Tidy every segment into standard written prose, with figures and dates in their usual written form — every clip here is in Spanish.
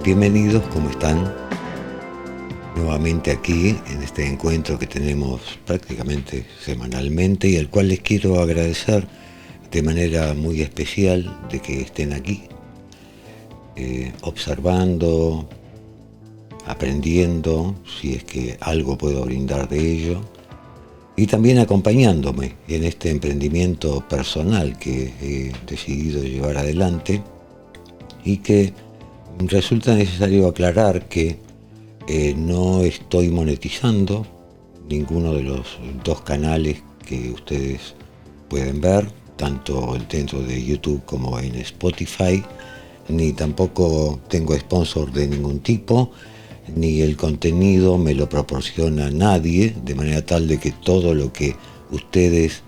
Bienvenidos, ¿cómo están? Nuevamente aquí en este encuentro que tenemos prácticamente semanalmente y al cual les quiero agradecer de manera muy especial de que estén aquí, observando, aprendiendo, si es que algo puedo brindar de ello, y también acompañándome en este emprendimiento personal que he decidido llevar adelante y que resulta necesario aclarar que no estoy monetizando ninguno de los dos canales que ustedes pueden ver, tanto dentro de YouTube como en Spotify, ni tampoco tengo sponsor de ningún tipo, ni el contenido me lo proporciona nadie, de manera tal de que todo lo que ustedes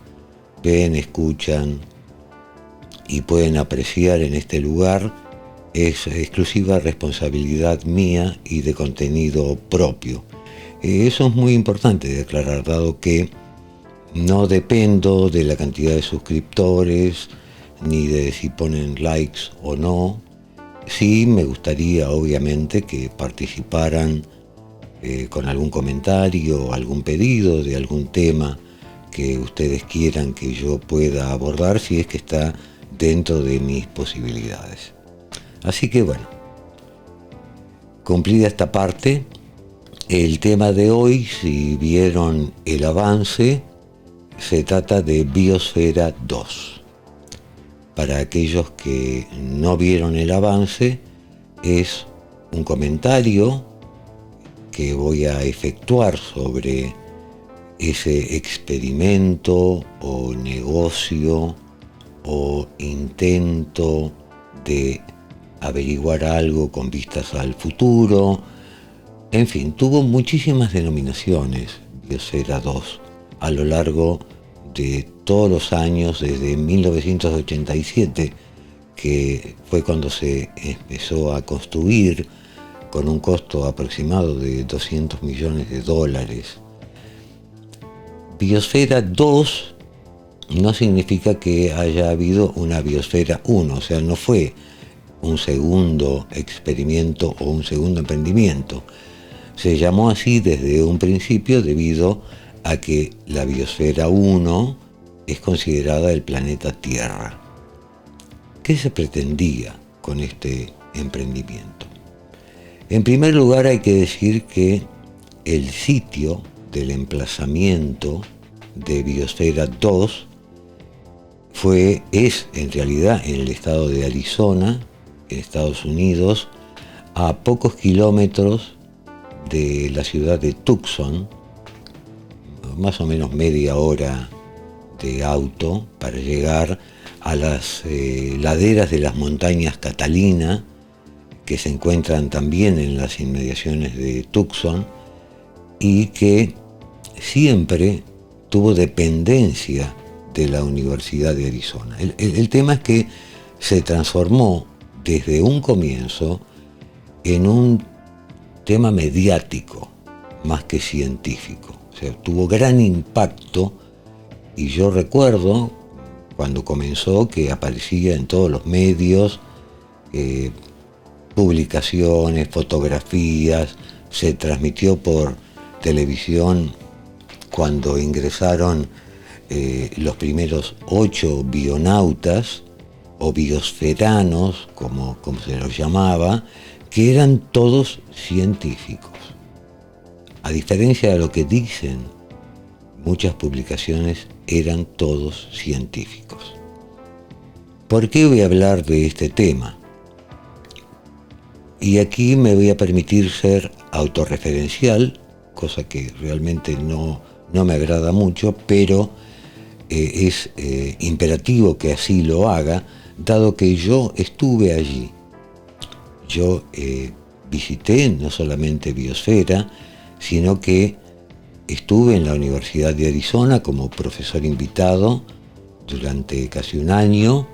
ven, escuchan y pueden apreciar en este lugar es exclusiva responsabilidad mía y de contenido propio. Eso es muy importante de aclarar, dado que no dependo de la cantidad de suscriptores, ni de si ponen likes o no. Sí me gustaría, obviamente, que participaran con algún comentario, algún pedido de algún tema que ustedes quieran que yo pueda abordar, si es que está dentro de mis posibilidades. Así que bueno, cumplida esta parte, el tema de hoy, si vieron el avance, se trata de Biosfera 2. Para aquellos que no vieron el avance, es un comentario que voy a efectuar sobre ese experimento o negocio o intento de averiguar algo con vistas al futuro. En fin, tuvo muchísimas denominaciones Biosfera 2 a lo largo de todos los años, desde 1987, que fue cuando se empezó a construir con un costo aproximado de $200 millones. Biosfera 2 no significa que haya habido una Biosfera 1, o sea, no fue un segundo experimento o un segundo emprendimiento. Se llamó así desde un principio debido a que la Biosfera 1 es considerada el planeta Tierra. ¿Qué se pretendía con este emprendimiento? En primer lugar, hay que decir que el sitio del emplazamiento de Biosfera 2 es en realidad en el estado de Arizona, en Estados Unidos, a pocos kilómetros de la ciudad de Tucson, más o menos media hora de auto para llegar a las laderas de las montañas Catalina, que se encuentran también en las inmediaciones de Tucson y que siempre tuvo dependencia de la Universidad de Arizona. El tema es que se transformó desde un comienzo en un tema mediático más que científico. O sea, tuvo gran impacto y yo recuerdo cuando comenzó que aparecía en todos los medios, publicaciones, fotografías, se transmitió por televisión cuando ingresaron los primeros 8 bionautas o biosferanos, como se los llamaba, que eran todos científicos. A diferencia de lo que dicen, muchas publicaciones eran todos científicos. ¿Por qué voy a hablar de este tema? Y aquí me voy a permitir ser autorreferencial, cosa que realmente no me agrada mucho, pero es imperativo que así lo haga, dado que yo estuve allí. Yo visité no solamente Biosfera, sino que estuve en la Universidad de Arizona como profesor invitado durante casi un año,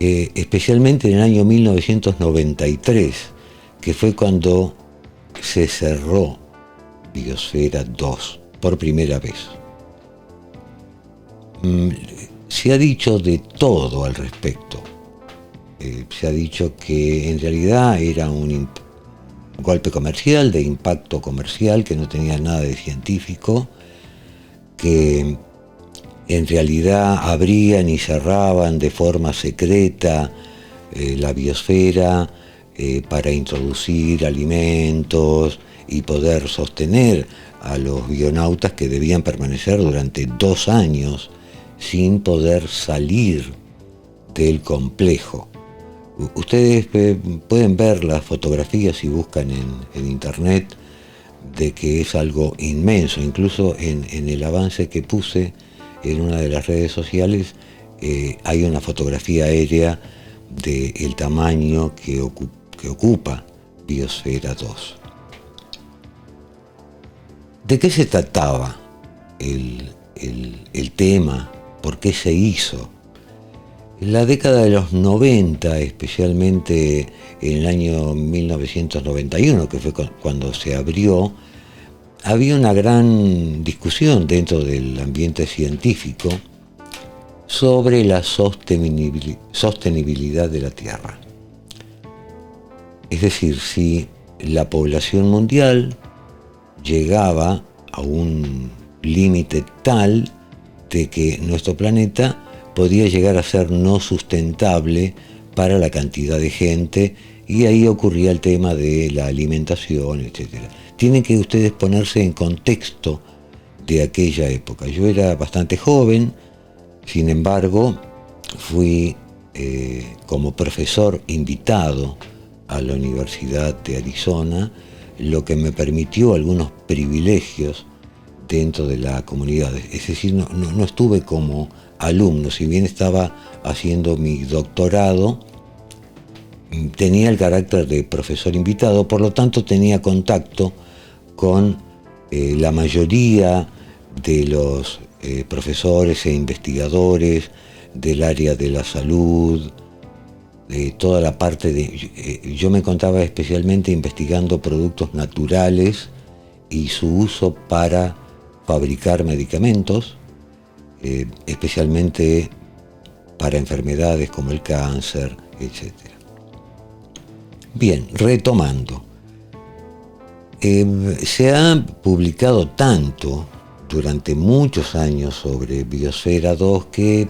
especialmente en el año 1993, que fue cuando se cerró Biosfera 2 por primera vez. Se ha dicho de todo al respecto. Se ha dicho que en realidad era un golpe comercial, de impacto comercial, que no tenía nada de científico, que en realidad abrían y cerraban de forma secreta la biosfera para introducir alimentos y poder sostener a los bionautas, que debían permanecer durante 2 años sin poder salir del complejo. Ustedes pueden ver las fotografías si buscan en internet, de que es algo inmenso. Incluso en el avance que puse en una de las redes sociales hay una fotografía aérea del tamaño que ocupa Biosfera 2. ¿De qué se trataba el tema? ¿Por qué se hizo? En la década de los 90, especialmente en el año 1991, que fue cuando se abrió, había una gran discusión dentro del ambiente científico sobre la sostenibilidad de la Tierra. Es decir, si la población mundial llegaba a un límite tal de que nuestro planeta podía llegar a ser no sustentable para la cantidad de gente, y ahí ocurría el tema de la alimentación, etc. Tienen que ustedes ponerse en contexto de aquella época. Yo era bastante joven, sin embargo, fui como profesor invitado a la Universidad de Arizona, lo que me permitió algunos privilegios dentro de la comunidad. Es decir, no estuve como alumno, si bien estaba haciendo mi doctorado, tenía el carácter de profesor invitado, por lo tanto tenía contacto con la mayoría de los profesores e investigadores del área de la salud, de toda la parte de... yo me encontraba especialmente investigando productos naturales y su uso para fabricar medicamentos, especialmente para enfermedades como el cáncer, etc. Bien, retomando. Se ha publicado tanto durante muchos años sobre Biosfera 2 que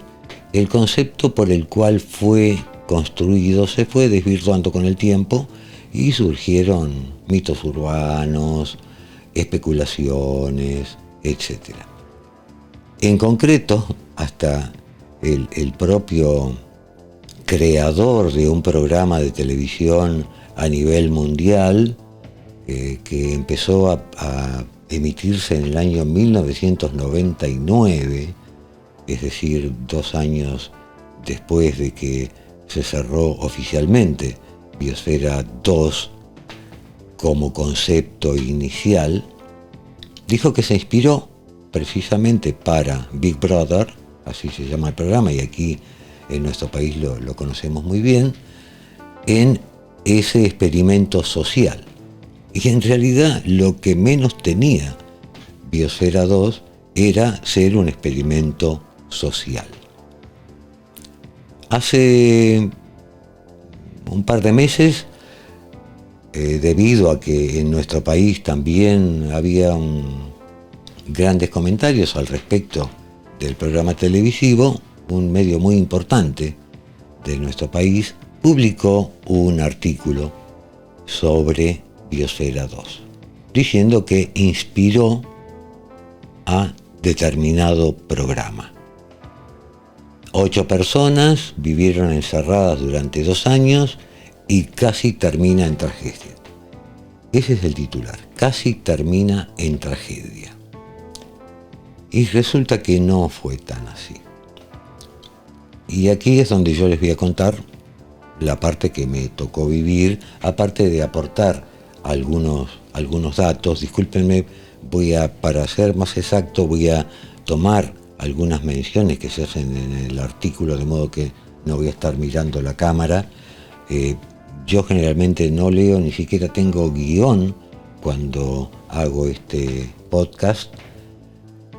el concepto por el cual fue construido se fue desvirtuando con el tiempo y surgieron mitos urbanos, especulaciones, etc. En concreto, hasta el propio creador de un programa de televisión a nivel mundial, que empezó a emitirse en el año 1999, es decir, 2 años después de que se cerró oficialmente Biosfera 2 como concepto inicial, dijo que se inspiró precisamente para Big Brother, así se llama el programa, y aquí en nuestro país lo conocemos muy bien, en ese experimento social. Y en realidad lo que menos tenía Biosfera 2 era ser un experimento social. Hace un par de meses, debido a que en nuestro país también había grandes comentarios al respecto del programa televisivo, un medio muy importante de nuestro país publicó un artículo sobre Biosfera 2, diciendo que inspiró a determinado programa. 8 personas vivieron encerradas durante 2 años y casi termina en tragedia. Ese es el titular, casi termina en tragedia. Y resulta que no fue tan así. Y aquí es donde yo les voy a contar la parte que me tocó vivir, aparte de aportar algunos datos. Discúlpenme, para ser más exacto, voy a tomar algunas menciones que se hacen en el artículo, de modo que no voy a estar mirando la cámara. Yo generalmente no leo, ni siquiera tengo guión cuando hago este podcast,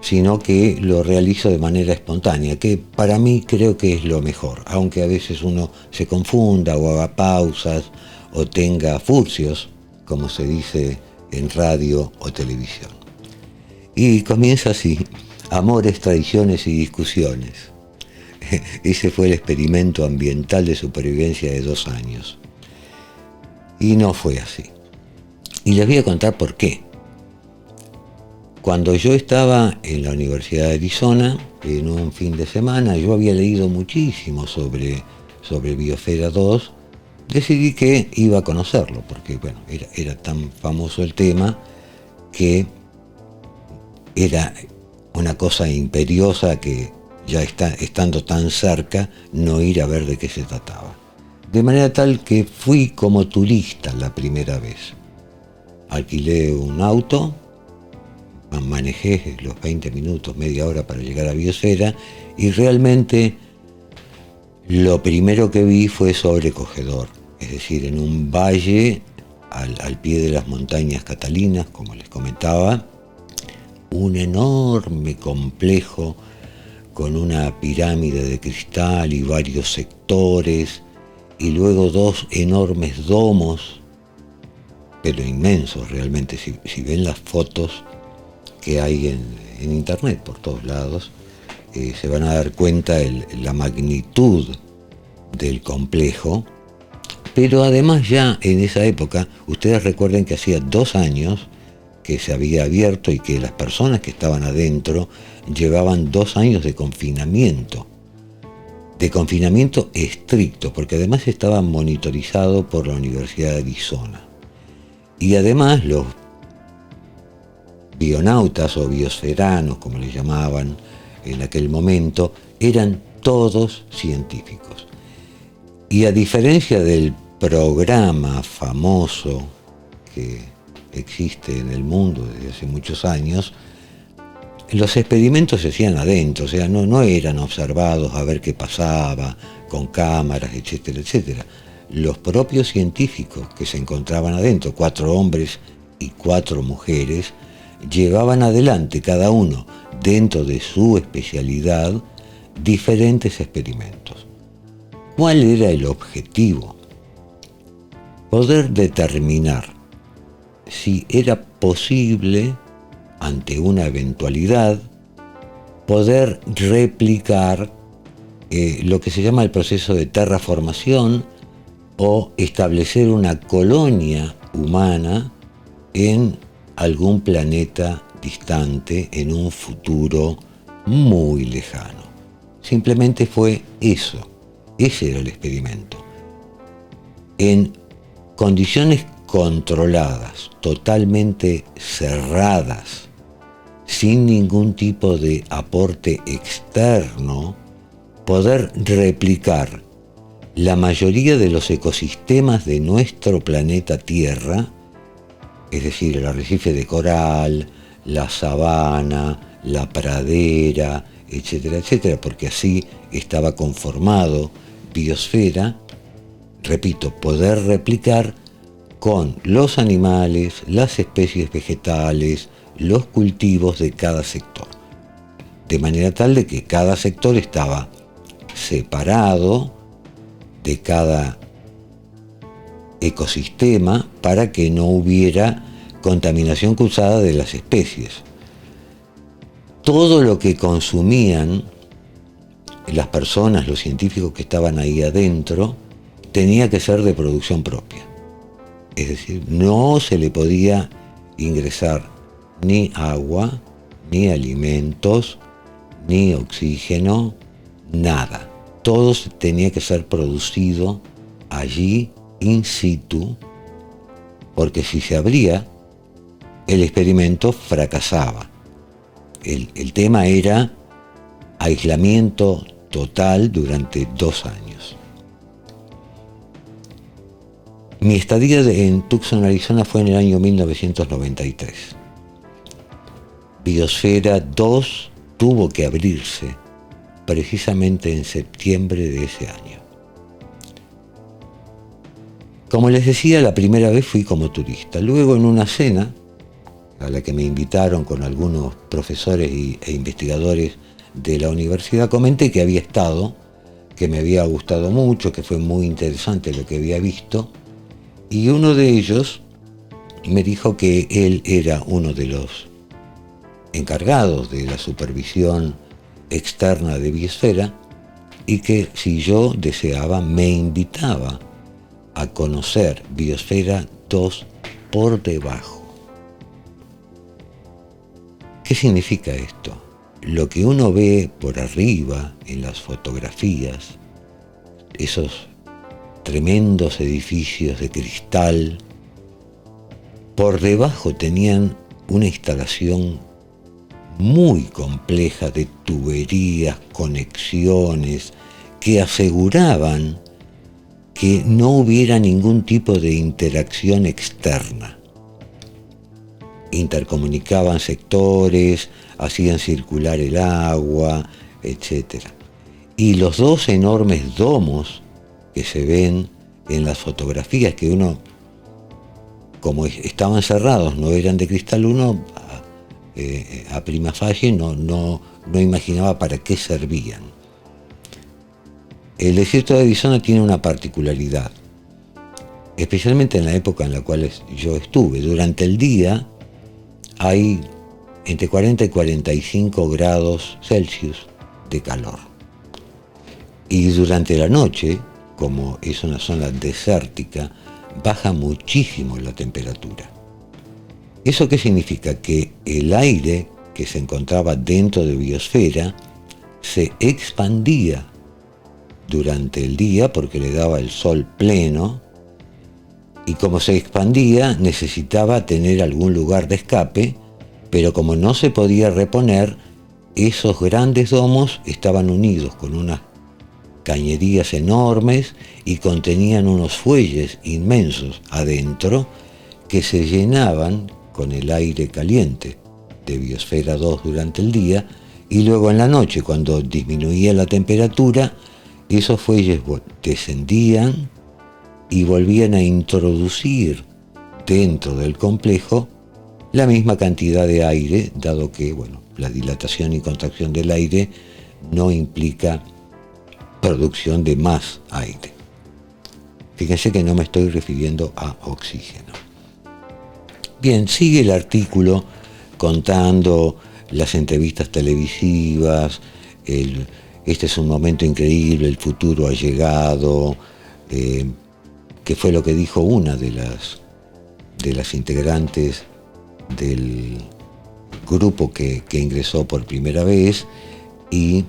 sino que lo realizo de manera espontánea, que para mí creo que es lo mejor, aunque a veces uno se confunda o haga pausas o tenga furcios como se dice en radio o televisión. Y comienza así: amores, traiciones y discusiones. Ese fue el experimento ambiental de supervivencia de 2 años. Y no fue así. Y les voy a contar por qué. Cuando yo estaba en la Universidad de Arizona, en un fin de semana, yo había leído muchísimo sobre Biosfera 2. Decidí que iba a conocerlo, porque bueno, era tan famoso el tema que era una cosa imperiosa que ya estando tan cerca, no ir a ver de qué se trataba. De manera tal que fui como turista la primera vez. Alquilé un auto, manejé los 20 minutos, media hora para llegar a Biosfera, y realmente lo primero que vi fue sobrecogedor. Es decir, en un valle al pie de las montañas Catalinas, como les comentaba, un enorme complejo con una pirámide de cristal y varios sectores, y luego 2 enormes domos, pero inmensos realmente. Si ven las fotos que hay en internet por todos lados, se van a dar cuenta la magnitud del complejo. Pero además ya en esa época, ustedes recuerden que hacía 2 años que se había abierto y que las personas que estaban adentro llevaban 2 años de confinamiento estricto, porque además estaba monitorizado por la Universidad de Arizona. Y además los bionautas o biosferanos, como les llamaban en aquel momento, eran todos científicos. Y a diferencia del programa famoso que existe en el mundo desde hace muchos años, los experimentos se hacían adentro, o sea, no eran observados a ver qué pasaba con cámaras, etcétera, etcétera. Los propios científicos que se encontraban adentro, 4 hombres y 4 mujeres, llevaban adelante cada uno, dentro de su especialidad, diferentes experimentos. ¿Cuál era el objetivo? Poder determinar si era posible, ante una eventualidad, poder replicar lo que se llama el proceso de terraformación, o establecer una colonia humana en algún planeta distante en un futuro muy lejano. Simplemente fue eso. Ese era el experimento. En condiciones controladas, totalmente cerradas, sin ningún tipo de aporte externo, poder replicar la mayoría de los ecosistemas de nuestro planeta Tierra, es decir, el arrecife de coral, la sabana, la pradera, etcétera, etcétera, porque así estaba conformado Biosfera. Repito, poder replicar con los animales, las especies vegetales, los cultivos de cada sector. De manera tal de que cada sector estaba separado de cada ecosistema para que no hubiera contaminación cruzada de las especies. Todo lo que consumían las personas, los científicos que estaban ahí adentro, tenía que ser de producción propia. Es decir, no se le podía ingresar ni agua, ni alimentos, ni oxígeno, nada. Todo tenía que ser producido allí in situ, porque si se abría, el experimento fracasaba. El tema era aislamiento total durante 2 años. Mi estadía en Tucson, Arizona, fue en el año 1993. Biosfera 2 tuvo que abrirse precisamente en septiembre de ese año. Como les decía, la primera vez fui como turista. Luego, en una cena a la que me invitaron con algunos profesores e investigadores de la universidad, comenté que había estado, que me había gustado mucho, que fue muy interesante lo que había visto, y uno de ellos me dijo que él era uno de los encargados de la supervisión externa de Biosfera y que si yo deseaba me invitaba a conocer Biosfera 2 por debajo. ¿Qué significa esto? Lo que uno ve por arriba en las fotografías, esos tremendos edificios de cristal, por debajo tenían una instalación muy compleja de tuberías, conexiones, que aseguraban que no hubiera ningún tipo de interacción externa. Intercomunicaban sectores, hacían circular el agua, etc. Y los dos enormes domos que se ven en las fotografías, que uno, como estaban cerrados, no eran de cristal, uno a prima facie no imaginaba para qué servían. El desierto de Arizona tiene una particularidad, especialmente en la época en la cual yo estuve. Durante el día hay entre 40 y 45 grados Celsius de calor. Y durante la noche, como es una zona desértica, baja muchísimo la temperatura. ¿Eso qué significa? Que el aire que se encontraba dentro de Biosfera se expandía durante el día porque le daba el sol pleno, y como se expandía necesitaba tener algún lugar de escape, pero como no se podía reponer, esos grandes domos estaban unidos con unas cañerías enormes y contenían unos fuelles inmensos adentro que se llenaban con el aire caliente de Biosfera 2 durante el día, y luego en la noche, cuando disminuía la temperatura, esos fuelles descendían y volvían a introducir dentro del complejo la misma cantidad de aire, dado que, la dilatación y contracción del aire no implica producción de más aire. Fíjense que no me estoy refiriendo a oxígeno. Bien, sigue el artículo contando las entrevistas televisivas, este es un momento increíble, el futuro ha llegado, que fue lo que dijo una de las integrantes del grupo que ingresó por primera vez, y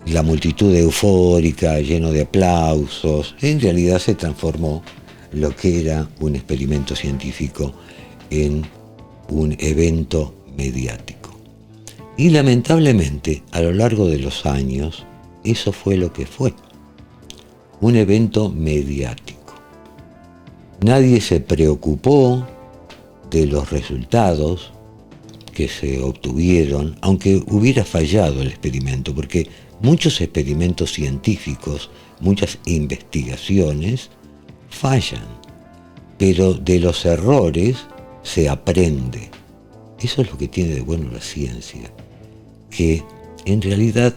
la multitud eufórica, lleno de aplausos. En realidad se transformó lo que era un experimento científico en un evento mediático. Y lamentablemente, a lo largo de los años, eso fue lo que fue. Un evento mediático. Nadie se preocupó de los resultados que se obtuvieron, aunque hubiera fallado el experimento, porque muchos experimentos científicos, muchas investigaciones fallan, pero de los errores se aprende. Eso es lo que tiene de bueno la ciencia, que en realidad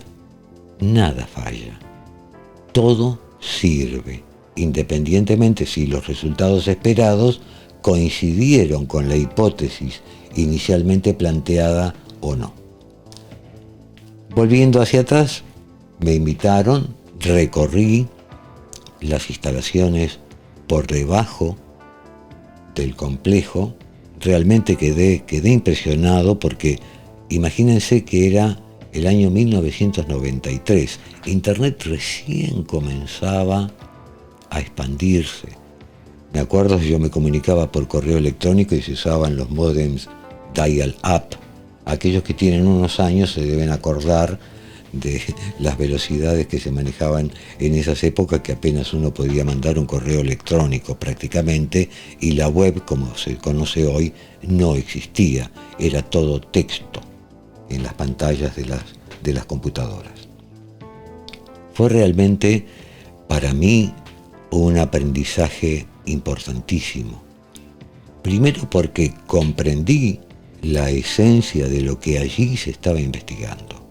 nada falla, todo sirve, independientemente si los resultados esperados coincidieron con la hipótesis inicialmente planteada o no. Volviendo hacia atrás, me invitaron, recorrí las instalaciones por debajo del complejo. Realmente quedé impresionado porque imagínense que era el año 1993. Internet recién comenzaba a expandirse. Me acuerdo que yo me comunicaba por correo electrónico y se usaban los módems dial-up. Aquellos que tienen unos años se deben acordar de las velocidades que se manejaban en esas épocas, que apenas uno podía mandar un correo electrónico prácticamente, y la web, como se conoce hoy, no existía. Era todo texto en las pantallas de las computadoras. Fue realmente para mí un aprendizaje importantísimo. Primero porque comprendí la esencia de lo que allí se estaba investigando.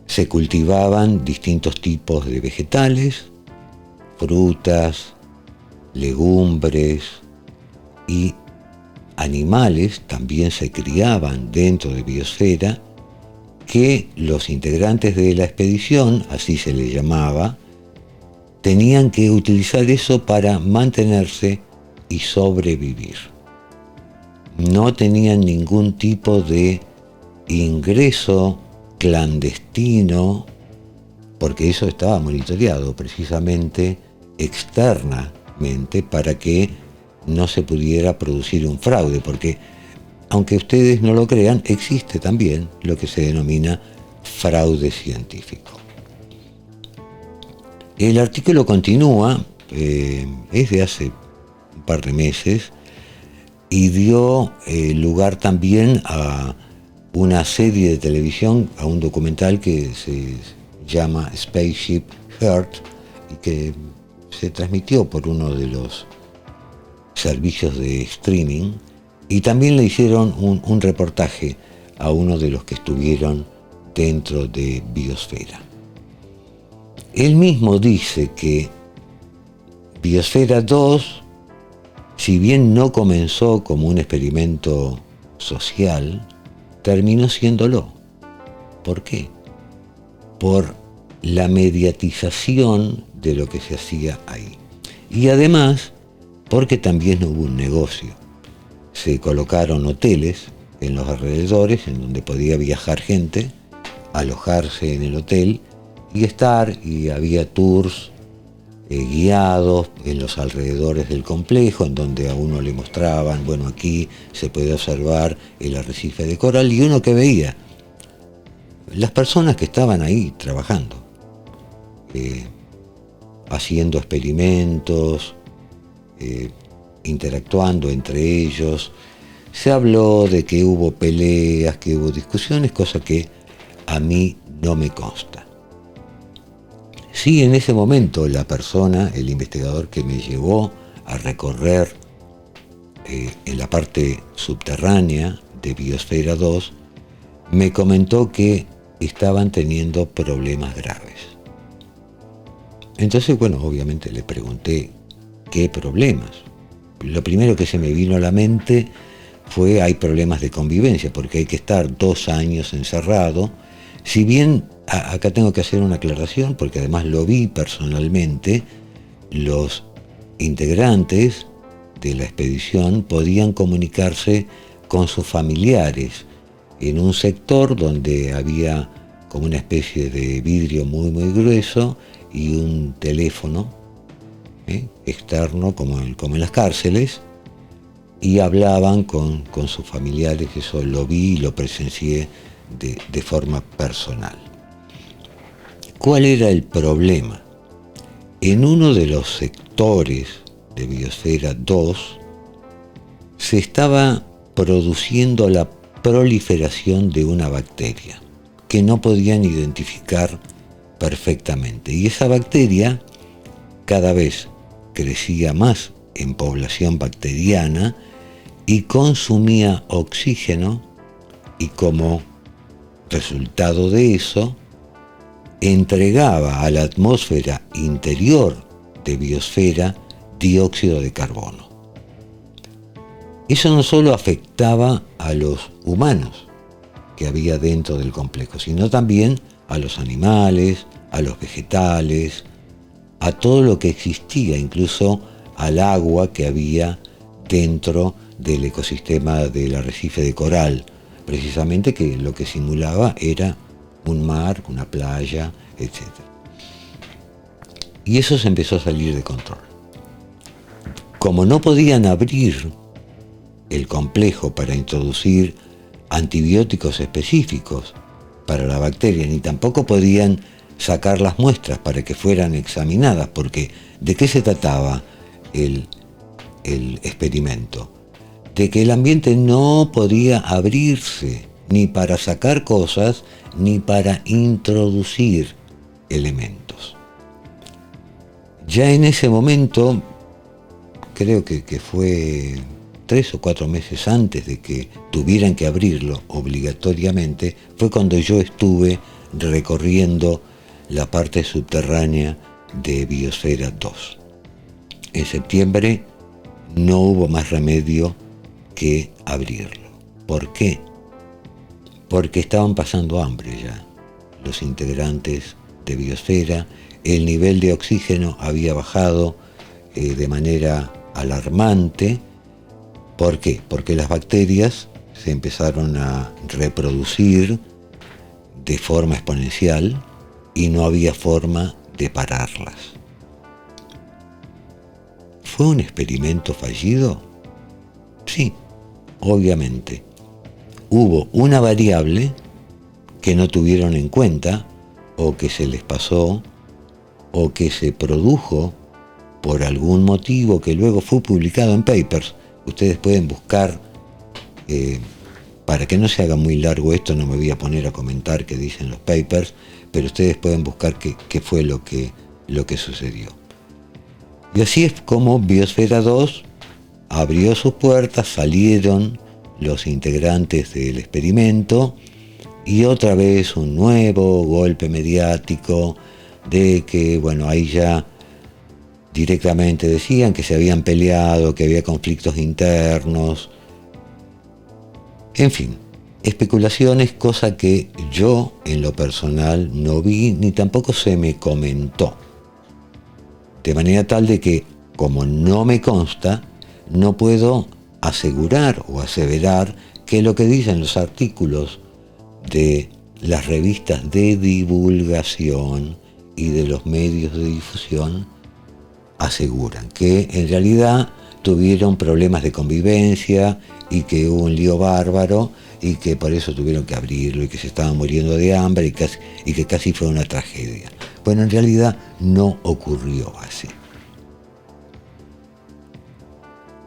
Se cultivaban distintos tipos de vegetales, frutas, legumbres y animales también se criaban dentro de Biosfera, que los integrantes de la expedición, así se les llamaba, tenían que utilizar eso para mantenerse y sobrevivir. No tenían ningún tipo de ingreso clandestino, porque eso estaba monitoreado precisamente externamente para que no se pudiera producir un fraude, porque aunque ustedes no lo crean, existe también lo que se denomina fraude científico. El artículo continúa, es de hace un par de meses, y dio lugar también a una serie de televisión, a un documental que se llama Spaceship Earth y que se transmitió por uno de los servicios de streaming, y también le hicieron un reportaje a uno de los que estuvieron dentro de Biosfera. Él mismo dice que Biosfera 2, si bien no comenzó como un experimento social, terminó siéndolo. ¿Por qué? Por la mediatización de lo que se hacía ahí. Y además, porque también hubo un negocio. Se colocaron hoteles en los alrededores en donde podía viajar gente, alojarse en el hotel y estar, y había tours guiados en los alrededores del complejo, en donde a uno le mostraban, bueno, aquí se puede observar el arrecife de coral, y uno que veía las personas que estaban ahí trabajando, haciendo experimentos, interactuando entre ellos. Se habló de que hubo peleas, que hubo discusiones, cosa que a mí no me consta. Sí, en ese momento la persona, el investigador que me llevó a recorrer en la parte subterránea de Biosfera 2, me comentó que estaban teniendo problemas graves. Entonces, bueno, obviamente le pregunté qué problemas. Lo primero que se me vino a la mente fue: hay problemas de convivencia, porque hay que estar 2 años encerrado. Si bien acá tengo que hacer una aclaración, porque además lo vi personalmente, los integrantes de la expedición podían comunicarse con sus familiares en un sector donde había como una especie de vidrio muy grueso y un teléfono externo como en las cárceles, y hablaban con sus familiares. Eso lo vi y lo presencié de forma personal. ¿Cuál era el problema? En uno de los sectores de Biosfera 2 se estaba produciendo la proliferación de una bacteria que no podían identificar perfectamente, y esa bacteria cada vez crecía más en población bacteriana y consumía oxígeno, y como resultado de eso entregaba a la atmósfera interior de Biosfera dióxido de carbono. Eso no solo afectaba a los humanos que había dentro del complejo, sino también a los animales, a los vegetales, a todo lo que existía, incluso al agua que había dentro del ecosistema del arrecife de coral, precisamente, que lo que simulaba era un mar, una playa, etc. Y eso se empezó a salir de control. Como no podían abrir el complejo para introducir antibióticos específicos para la bacteria, ni tampoco podían sacar las muestras para que fueran examinadas, porque ¿de qué se trataba el experimento? De que el ambiente no podía abrirse ni para sacar cosas ni para introducir elementos. Ya en ese momento, creo que fue 3 o 4 meses antes de que tuvieran que abrirlo obligatoriamente, fue cuando yo estuve recorriendo la parte subterránea de Biosfera 2. En septiembre no hubo más remedio que abrirlo. ¿Por qué? Porque estaban pasando hambre ya los integrantes de Biosfera, el nivel de oxígeno había bajado de manera alarmante. ¿Por qué? Porque las bacterias se empezaron a reproducir de forma exponencial y no había forma de pararlas. ¿Fue un experimento fallido? Sí, obviamente. Hubo una variable que no tuvieron en cuenta, o que se les pasó, o que se produjo por algún motivo que luego fue publicado en papers. Ustedes pueden buscar, para que no se haga muy largo esto, no me voy a poner a comentar qué dicen los papers, pero ustedes pueden buscar qué fue lo que sucedió. Y así es como Biosfera 2 abrió sus puertas, salieron los integrantes del experimento, y otra vez un nuevo golpe mediático de que, bueno, ahí ya directamente decían que se habían peleado, que había conflictos internos. En fin, especulaciones, cosa que yo en lo personal no vi ni tampoco se me comentó. De manera tal de que, como no me consta, no puedo asegurar o aseverar que lo que dicen los artículos de las revistas de divulgación y de los medios de difusión aseguran que en realidad tuvieron problemas de convivencia y que hubo un lío bárbaro y que por eso tuvieron que abrirlo y que se estaban muriendo de hambre y que casi fue una tragedia. Bueno, en realidad no ocurrió así.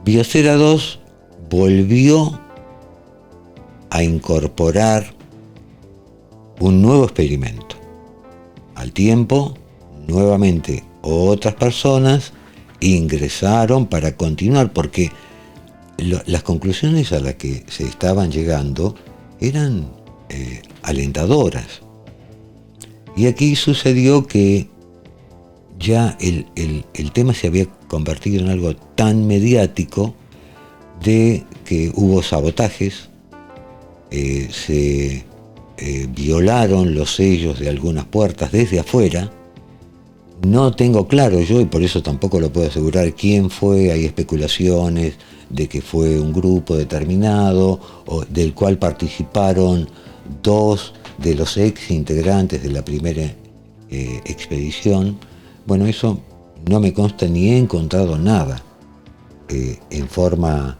Biosfera 2 volvió a incorporar un nuevo experimento. Al tiempo, nuevamente otras personas ingresaron para continuar, porque las conclusiones a las que se estaban llegando eran alentadoras. Y aquí sucedió que ya el tema se había convertido en algo tan mediático de que hubo sabotajes, se violaron los sellos de algunas puertas desde afuera. No tengo claro yo, y por eso tampoco lo puedo asegurar, quién fue. Hay especulaciones de que fue un grupo determinado, o del cual participaron 2 de los ex integrantes de la primera expedición. Bueno, eso no me consta ni he encontrado nada en forma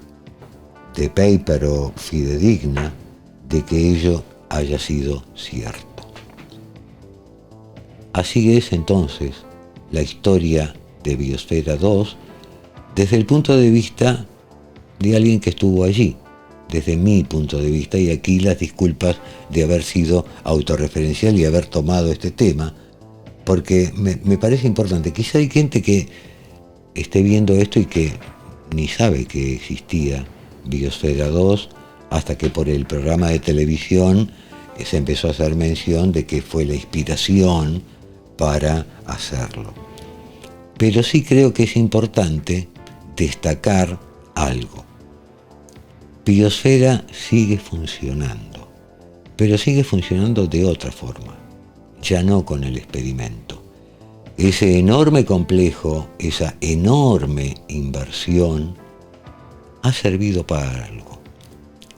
de paper o fidedigna de que ello haya sido cierto. Así es entonces la historia de Biosfera 2 desde el punto de vista de alguien que estuvo allí, desde mi punto de vista, y aquí las disculpas de haber sido autorreferencial y haber tomado este tema, porque me parece importante. Quizá hay gente que esté viendo esto y que ni sabe que existía Biosfera 2 hasta que por el programa de televisión se empezó a hacer mención de que fue la inspiración para hacerlo. Pero sí creo que es importante destacar algo. Biosfera sigue funcionando, pero sigue funcionando de otra forma, ya no con el experimento. Ese enorme complejo, esa enorme inversión, ha servido para algo.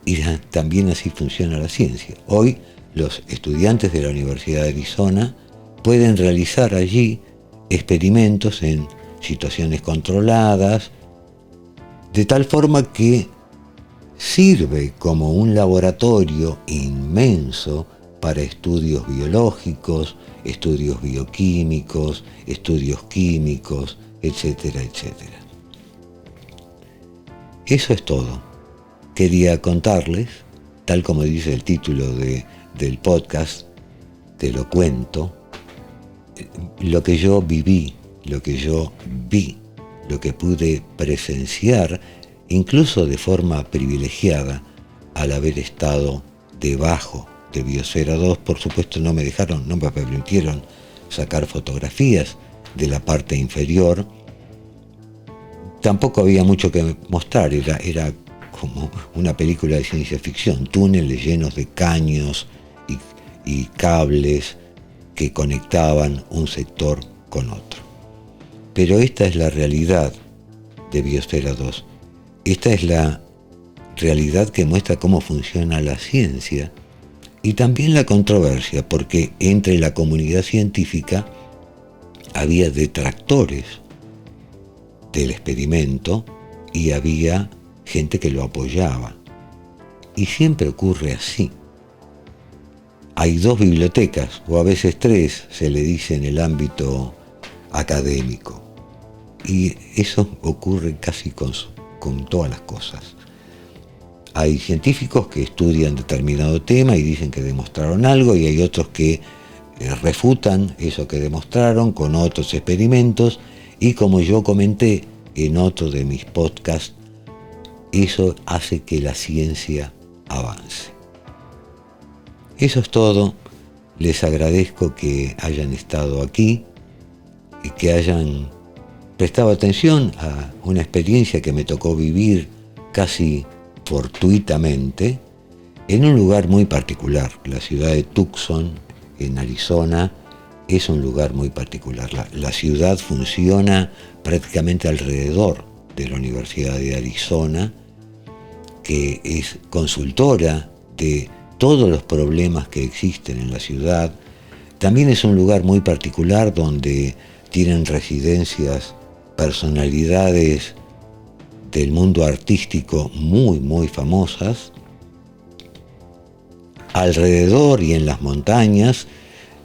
Y también así funciona la ciencia. Hoy los estudiantes de la Universidad de Arizona pueden realizar allí experimentos en situaciones controladas, de tal forma que sirve como un laboratorio inmenso para estudios biológicos, estudios bioquímicos, estudios químicos, etcétera, etcétera. Eso es todo. Quería contarles, tal como dice el título del podcast, te lo cuento, lo que yo viví, lo que yo vi, lo que pude presenciar, incluso de forma privilegiada, al haber estado debajo de Biosfera 2. Por supuesto no me permitieron sacar fotografías de la parte inferior, tampoco había mucho que mostrar, era como una película de ciencia ficción, túneles llenos de caños y cables que conectaban un sector con otro. Pero esta es la realidad de Biosfera 2. Esta es la realidad que muestra cómo funciona la ciencia y también la controversia, porque entre la comunidad científica había detractores del experimento y había gente que lo apoyaba. Y siempre ocurre así. Hay dos bibliotecas, o a veces tres, se le dice en el ámbito académico. Y eso ocurre casi con todas las cosas. Hay científicos que estudian determinado tema y dicen que demostraron algo, y hay otros que refutan eso que demostraron con otros experimentos, y como yo comenté en otro de mis podcasts, eso hace que la ciencia avance. Eso es todo. Les agradezco que hayan estado aquí y que hayan prestado atención a una experiencia que me tocó vivir casi fortuitamente en un lugar muy particular. La ciudad de Tucson, en Arizona, es un lugar muy particular. La ciudad funciona prácticamente alrededor de la Universidad de Arizona, que es consultora de todos los problemas que existen en la ciudad. También es un lugar muy particular donde tienen residencias personalidades del mundo artístico muy, muy famosas. Alrededor y en las montañas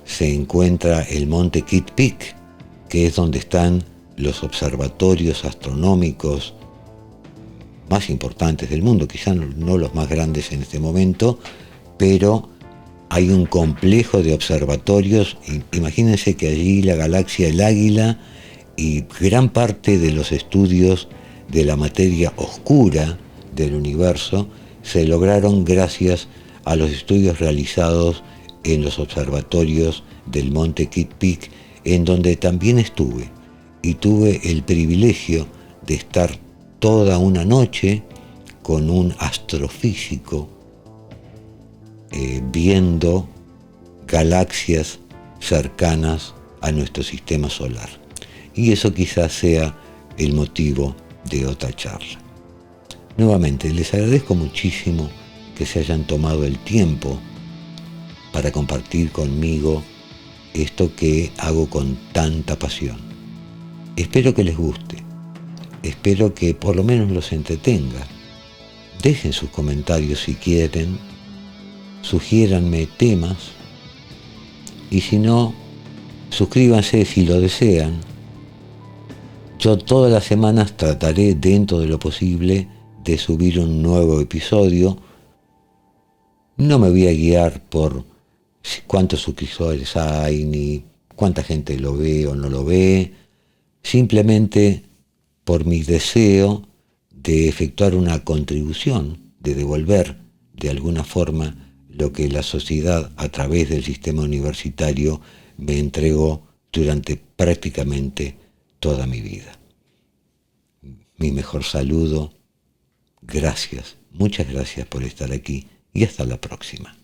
se encuentra el monte Kitt Peak, que es donde están los observatorios astronómicos más importantes del mundo, quizás no los más grandes en este momento, pero hay un complejo de observatorios. Imagínense que allí la galaxia El Águila y gran parte de los estudios de la materia oscura del universo se lograron gracias a los estudios realizados en los observatorios del monte Kitt Peak, en donde también estuve, y tuve el privilegio de estar toda una noche con un astrofísico viendo galaxias cercanas a nuestro sistema solar. Y eso quizás sea el motivo de otra charla. Nuevamente, les agradezco muchísimo que se hayan tomado el tiempo para compartir conmigo esto que hago con tanta pasión. Espero que les guste, espero que por lo menos los entretenga. Dejen sus comentarios si quieren, sugiéranme temas, y si no, suscríbanse si lo desean. Yo todas las semanas trataré, dentro de lo posible, de subir un nuevo episodio. No me voy a guiar por cuántos suscriptores hay, ni cuánta gente lo ve o no lo ve, simplemente por mi deseo de efectuar una contribución, de devolver de alguna forma lo que la sociedad a través del sistema universitario me entregó durante prácticamente toda mi vida. Mi mejor saludo, gracias, muchas gracias por estar aquí y hasta la próxima.